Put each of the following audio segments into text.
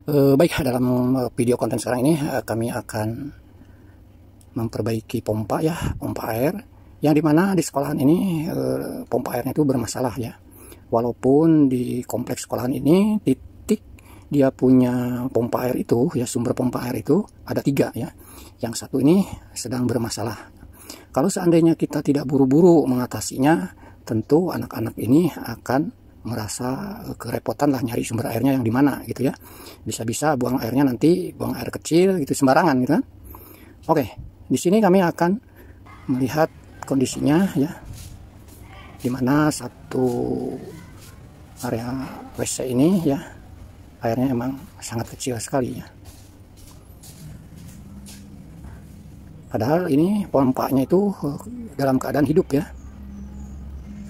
Baik, dalam video konten sekarang ini kami akan memperbaiki pompa pompa air, yang dimana di sekolahan ini pompa airnya itu bermasalah ya. Walaupun di kompleks sekolahan ini titik dia punya pompa air itu ya, sumber pompa air itu ada 3 ya. Yang satu ini sedang bermasalah. Kalau seandainya kita tidak buru-buru mengatasinya, tentu anak-anak ini akan merasa kerepotan lah nyari sumber airnya yang di mana gitu ya. Bisa-bisa buang airnya nanti buang air kecil gitu sembarangan gitu kan. Oke, di sini kami akan melihat kondisinya ya, dimana satu area WC ini ya airnya emang sangat kecil sekali ya. Padahal ini pompanya itu dalam keadaan hidup ya.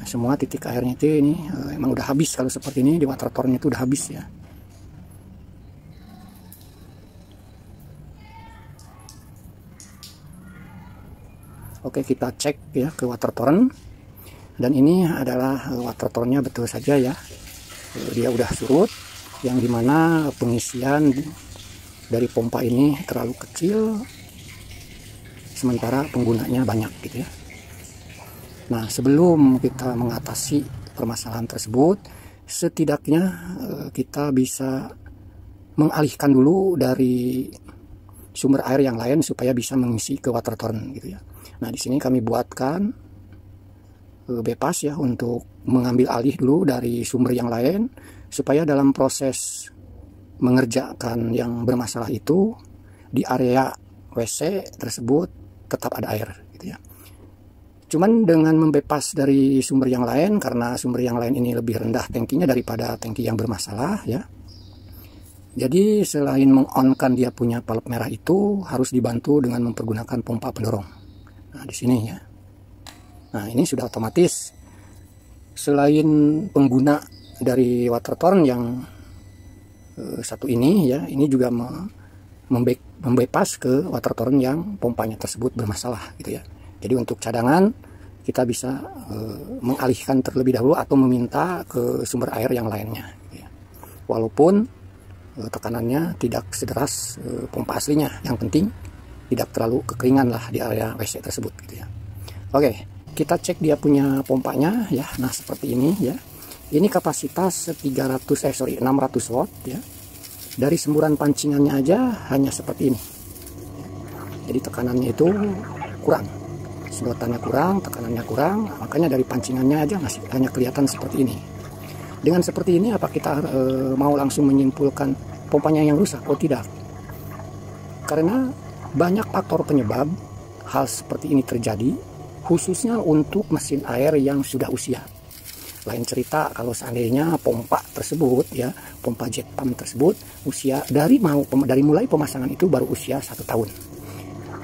Semua titik airnya itu ini emang udah habis. Kalau seperti ini di water torrent itu udah habis ya. Oke, kita cek ya ke water torrent, dan ini adalah water torrentnya betul saja ya. Dia udah surut, yang dimana pengisian dari pompa ini terlalu kecil, sementara penggunanya banyak gitu ya. Nah, sebelum kita mengatasi permasalahan tersebut, setidaknya kita bisa mengalihkan dulu dari sumber air yang lain supaya bisa mengisi ke water torrent gitu ya. Nah, di sini kami buatkan bypass ya untuk mengambil alih dulu dari sumber yang lain supaya dalam proses mengerjakan yang bermasalah itu di area WC tersebut tetap ada air gitu ya. Cuman dengan membypass dari sumber yang lain, karena sumber yang lain ini lebih rendah tangkinya daripada tangki yang bermasalah ya. Jadi selain mengonkan dia punya palet merah itu, harus dibantu dengan mempergunakan pompa pendorong. Nah, di sini ya. Nah, ini sudah otomatis. Selain pengguna dari water torrent yang satu ini ya, ini juga membypass ke water torrent yang pompanya tersebut bermasalah gitu ya. Jadi untuk cadangan kita bisa mengalihkan terlebih dahulu atau meminta ke sumber air yang lainnya gitu ya. Walaupun tekanannya tidak sederas pompa aslinya, yang penting tidak terlalu kekeringan lah di area WC tersebut gitu ya. Oke, kita cek dia punya pompanya ya. Nah, seperti ini ya. Ini kapasitas 600 watt ya. Dari semburan pancingannya aja hanya seperti ini. Jadi tekanannya itu kurang. Sedotannya kurang, tekanannya kurang, makanya dari pancingannya aja masih hanya kelihatan seperti ini. Dengan seperti ini apa kita mau langsung menyimpulkan pompanya yang rusak? Oh tidak, karena banyak faktor penyebab hal seperti ini terjadi, khususnya untuk mesin air yang sudah usia. Lain cerita kalau seandainya pompa tersebut ya, pompa jet pump tersebut usia dari mulai pemasangan itu baru usia 1 tahun.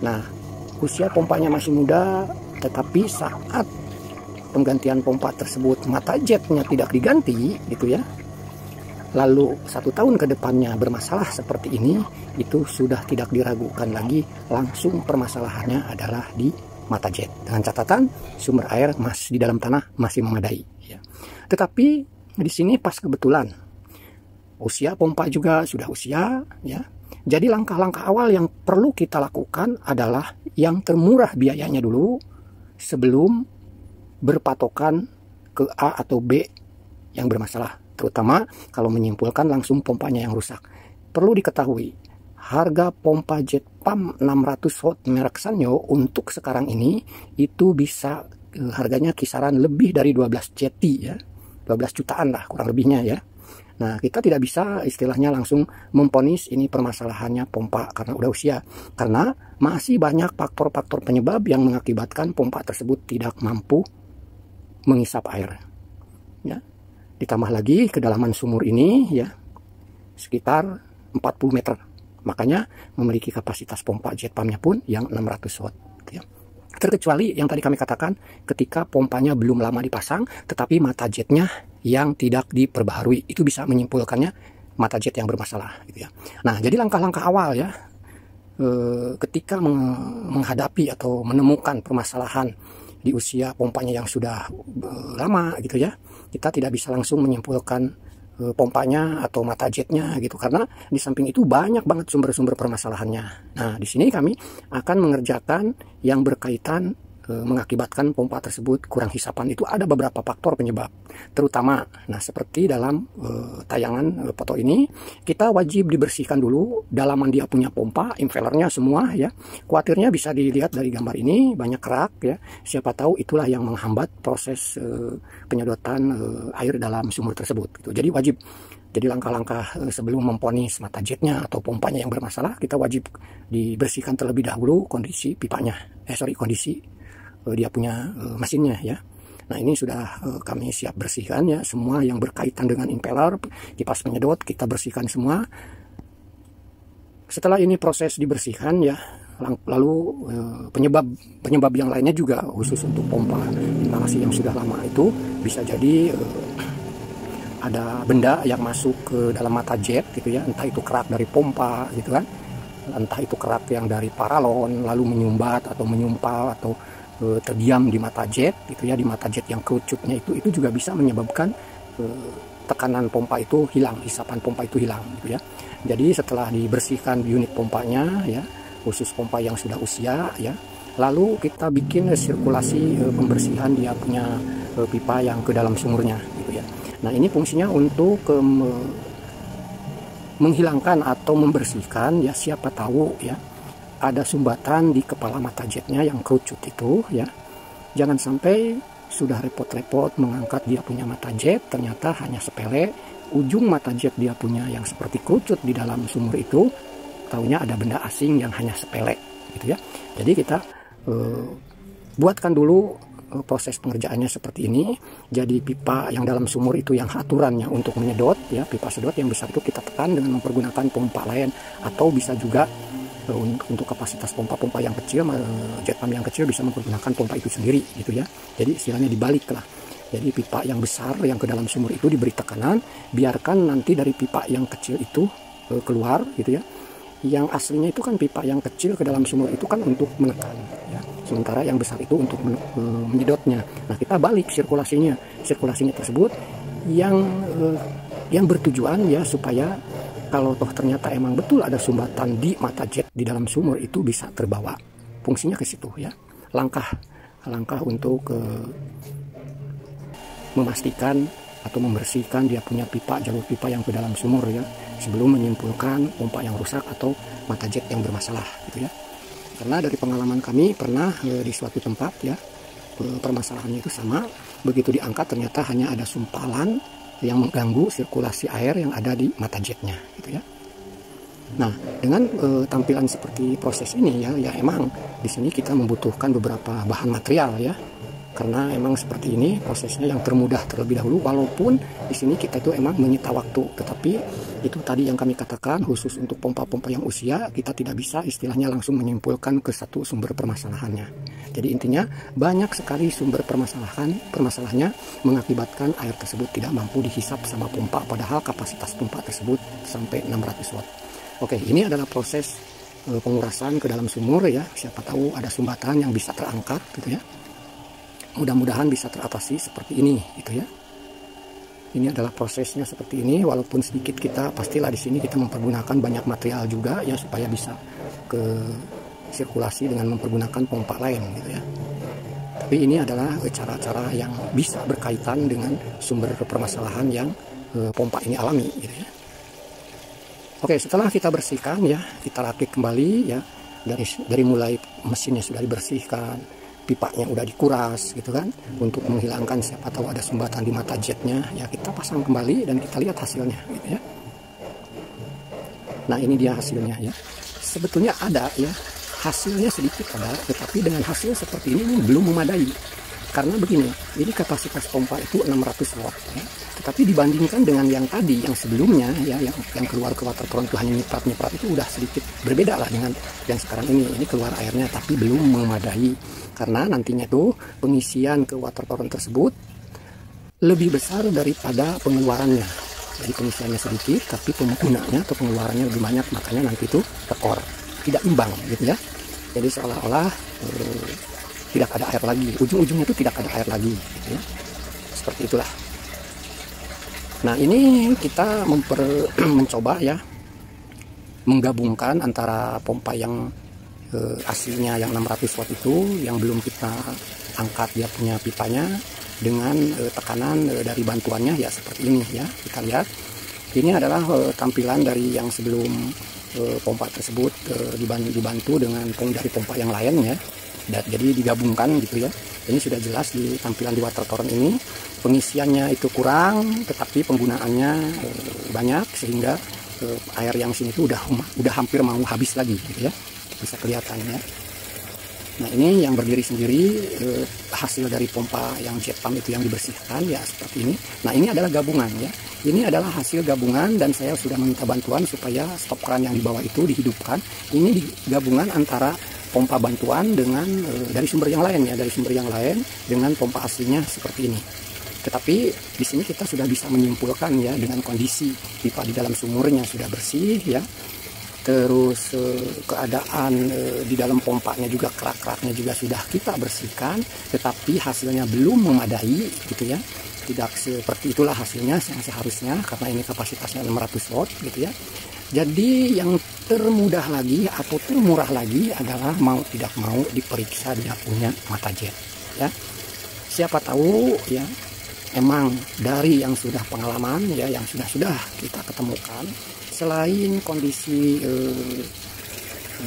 Nah, usia pompanya masih muda, tetapi saat penggantian pompa tersebut mata jetnya tidak diganti gitu ya, lalu 1 tahun ke depannya bermasalah seperti ini, itu sudah tidak diragukan lagi, langsung permasalahannya adalah di mata jet, dengan catatan sumber air masih di dalam tanah masih memadai ya. Tetapi di sini pas kebetulan usia pompa juga sudah usia ya. Jadi langkah-langkah awal yang perlu kita lakukan adalah yang termurah biayanya dulu sebelum berpatokan ke A atau B yang bermasalah. Terutama kalau menyimpulkan langsung pompanya yang rusak. Perlu diketahui, harga pompa jet pump 600 watt merek Sanyo untuk sekarang ini itu bisa harganya kisaran lebih dari 12 JT ya. 12 jutaan lah kurang lebihnya ya. Nah, kita tidak bisa istilahnya langsung memponis ini permasalahannya pompa karena udah usia. Karena masih banyak faktor-faktor penyebab yang mengakibatkan pompa tersebut tidak mampu mengisap air. Ya. Ditambah lagi kedalaman sumur ini ya sekitar 40 meter. Makanya memiliki kapasitas pompa jet pumpnya pun yang 600 watt. Ya. Terkecuali yang tadi kami katakan ketika pompanya belum lama dipasang, tetapi mata jetnya yang tidak diperbaharui, itu bisa menyimpulkannya mata jet yang bermasalah gitu ya. Nah, jadi langkah-langkah awal ya ketika menghadapi atau menemukan permasalahan di usia pompanya yang sudah lama gitu ya, kita tidak bisa langsung menyimpulkan pompanya atau mata jetnya gitu, karena di samping itu banyak banget sumber-sumber permasalahannya. Nah, di sini kami akan mengerjakan yang berkaitan mengakibatkan pompa tersebut kurang hisapan. Itu ada beberapa faktor penyebab terutama. Nah, seperti dalam tayangan foto ini, kita wajib dibersihkan dulu dalaman dia punya pompa, impellernya semua ya. Kuatirnya bisa dilihat dari gambar ini, banyak kerak ya. Siapa tahu itulah yang menghambat proses penyedotan air dalam sumur tersebut gitu. Jadi wajib, jadi langkah-langkah sebelum memponis mata jetnya atau pompanya yang bermasalah, kita wajib dibersihkan terlebih dahulu kondisi pipanya, kondisi dia punya mesinnya ya. Nah, ini sudah kami siap bersihkan ya, semua yang berkaitan dengan impeller, kipas penyedot kita bersihkan semua. Setelah ini proses dibersihkan ya, lalu penyebab yang lainnya juga khusus untuk pompa instalasi yang sudah lama itu bisa jadi ada benda yang masuk ke dalam mata jet gitu ya, entah itu kerak dari pompa gitu kan, entah itu kerak yang dari paralon lalu menyumbat atau menyumpal atau terdiam di mata jet gitu ya, di mata jet yang kerucutnya itu juga bisa menyebabkan tekanan pompa itu hilang, hisapan pompa itu hilang gitu ya. Jadi setelah dibersihkan unit pompanya ya, khusus pompa yang sudah usia ya, lalu kita bikin sirkulasi pembersihan dia punya pipa yang ke dalam sumurnya gitu ya. Nah, ini fungsinya untuk menghilangkan atau membersihkan ya, siapa tahu ya ada sumbatan di kepala mata jetnya yang kerucut itu ya. Jangan sampai sudah repot-repot mengangkat dia punya mata jet, ternyata hanya sepele, ujung mata jet dia punya yang seperti kerucut di dalam sumur itu, taunya ada benda asing yang hanya sepele gitu ya. Jadi kita buatkan dulu proses pengerjaannya seperti ini. Jadi pipa yang dalam sumur itu yang aturannya untuk menyedot ya, pipa sedot yang besar itu kita tekan dengan mempergunakan pompa lain, atau bisa juga untuk kapasitas pompa-pompa yang kecil, jet pump yang kecil bisa mempergunakan pompa itu sendiri gitu ya. Jadi istilahnya dibalik lah. Jadi pipa yang besar yang ke dalam sumur itu diberi tekanan, biarkan nanti dari pipa yang kecil itu keluar gitu ya. Yang aslinya itu kan pipa yang kecil ke dalam sumur itu kan untuk menekan ya, sementara yang besar itu untuk menyedotnya. Nah, kita balik sirkulasinya tersebut yang bertujuan ya supaya kalau toh ternyata emang betul ada sumbatan di mata jet di dalam sumur itu bisa terbawa. Fungsinya ke situ ya. Langkah untuk memastikan atau membersihkan dia punya pipa, jalur pipa yang ke dalam sumur ya, sebelum menyimpulkan pompa yang rusak atau mata jet yang bermasalah gitu ya. Karena dari pengalaman kami pernah di suatu tempat ya, permasalahannya itu sama, begitu diangkat ternyata hanya ada sumpalan yang mengganggu sirkulasi air yang ada di mata jetnya gitu ya. Nah, dengan tampilan seperti proses ini ya emang di sini kita membutuhkan beberapa bahan material ya, karena emang seperti ini prosesnya yang termudah terlebih dahulu, walaupun di sini kita itu emang menyita waktu, tetapi itu tadi yang kami katakan khusus untuk pompa-pompa yang usia kita tidak bisa istilahnya langsung menyimpulkan ke satu sumber permasalahannya. Jadi intinya banyak sekali sumber permasalahannya mengakibatkan air tersebut tidak mampu dihisap sama pompa, padahal kapasitas pompa tersebut sampai 600 watt. Oke, ini adalah proses pengurasan ke dalam sumur ya. Siapa tahu ada sumbatan yang bisa terangkat gitu ya. Mudah-mudahan bisa teratasi seperti ini gitu ya. Ini adalah prosesnya seperti ini, walaupun sedikit kita pastilah di sini kita mempergunakan banyak material juga ya supaya bisa ke sirkulasi dengan mempergunakan pompa lain gitu ya. Tapi ini adalah cara-cara yang bisa berkaitan dengan sumber permasalahan yang pompa ini alami gitu ya. Oke, setelah kita bersihkan ya, kita rakit kembali ya, dari mulai mesinnya sudah dibersihkan, pipanya udah dikuras gitu kan, untuk menghilangkan siapa tahu ada sumbatan di mata jetnya ya, kita pasang kembali dan kita lihat hasilnya gitu ya. Nah, ini dia hasilnya ya. Sebetulnya ada ya, hasilnya sedikit ada, tetapi dengan hasil seperti ini belum memadai. Karena begini, ini kapasitas pompa itu 600 watt ya. Tetapi dibandingkan dengan yang tadi, yang sebelumnya ya, yang keluar ke waterfront itu hanya nyiprat-nyiprat, itu udah sedikit berbeda lah dengan yang sekarang ini. Ini keluar airnya tapi belum memadai. Karena nantinya tuh pengisian ke waterfront tersebut lebih besar daripada pengeluarannya. Jadi pengisiannya sedikit tapi penggunanya atau pengeluarannya lebih banyak, makanya nanti itu tekor, tidak imbang gitu ya. Jadi seolah-olah tidak ada air lagi, ujung-ujungnya itu tidak ada air lagi gitu ya. Seperti itulah. Nah, ini kita mencoba ya menggabungkan antara pompa yang aslinya yang 600 watt itu yang belum kita angkat dia punya pipanya dengan tekanan dari bantuannya ya seperti ini ya. Kita lihat ini adalah tampilan dari yang sebelum pompa tersebut dibantu dengan dari pompa yang lain ya. Jadi digabungkan gitu ya. Ini sudah jelas di tampilan di water torrent ini pengisiannya itu kurang, tetapi penggunaannya banyak sehingga air yang sini itu udah hampir mau habis lagi gitu ya, bisa kelihatan ya. Nah, ini yang berdiri sendiri hasil dari pompa yang jet pump itu yang dibersihkan ya seperti ini. Nah, ini adalah gabungan ya. Ini adalah hasil gabungan dan saya sudah meminta bantuan supaya stop keran yang di bawah itu dihidupkan. Ini gabungan antara pompa bantuan dengan dari sumber yang lain ya, dari sumber yang lain dengan pompa aslinya seperti ini. Tetapi di sini kita sudah bisa menyimpulkan ya dengan kondisi pipa di dalam sumurnya sudah bersih ya. Terus keadaan di dalam pompanya juga kerak-keraknya juga sudah kita bersihkan, tetapi hasilnya belum memadai gitu ya. Tidak seperti itulah hasilnya yang seharusnya karena ini kapasitasnya 600 watt gitu ya. Jadi yang termudah lagi atau termurah lagi adalah mau tidak mau diperiksa dia punya mata jet ya. Siapa tahu ya emang dari yang sudah pengalaman ya, yang sudah kita ketemukan, selain kondisi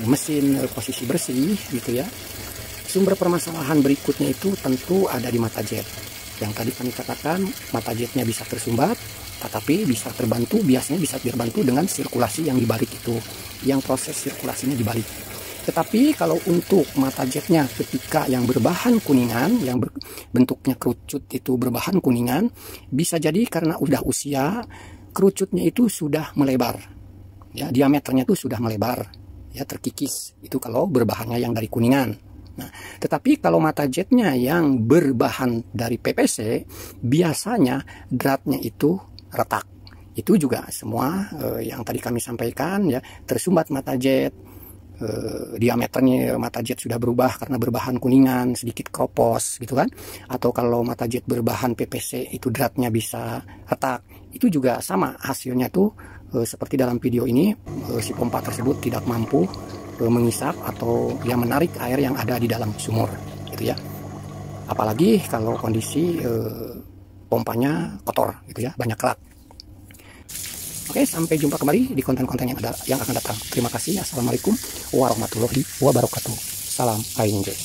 mesin posisi bersih gitu ya, sumber permasalahan berikutnya itu tentu ada di mata jet. Yang tadi kami katakan mata jetnya bisa tersumbat, tetapi bisa terbantu, biasanya bisa terbantu dengan sirkulasi yang dibalik itu, yang proses sirkulasinya dibalik. Tetapi kalau untuk mata jetnya ketika yang berbahan kuningan, yang bentuknya kerucut itu berbahan kuningan, bisa jadi karena udah usia, kerucutnya itu sudah melebar. Ya, diameternya itu sudah melebar, ya terkikis. Itu kalau berbahannya yang dari kuningan. Nah, tetapi kalau mata jetnya yang berbahan dari PPC, biasanya dratnya itu retak. Itu juga semua yang tadi kami sampaikan ya, tersumbat mata jet. Diameternya mata jet sudah berubah karena berbahan kuningan, sedikit kropos gitu kan. Atau kalau mata jet berbahan PPC itu dratnya bisa retak. Itu juga sama hasilnya tuh seperti dalam video ini, si pompa tersebut tidak mampu mengisap atau yang menarik air yang ada di dalam sumur gitu ya. Apalagi kalau kondisi pompanya kotor gitu ya, banyak kerak. Oke, sampai jumpa kembali di konten-konten yang akan datang. Terima kasih. Assalamualaikum warahmatullahi wabarakatuh. Salam AINJ.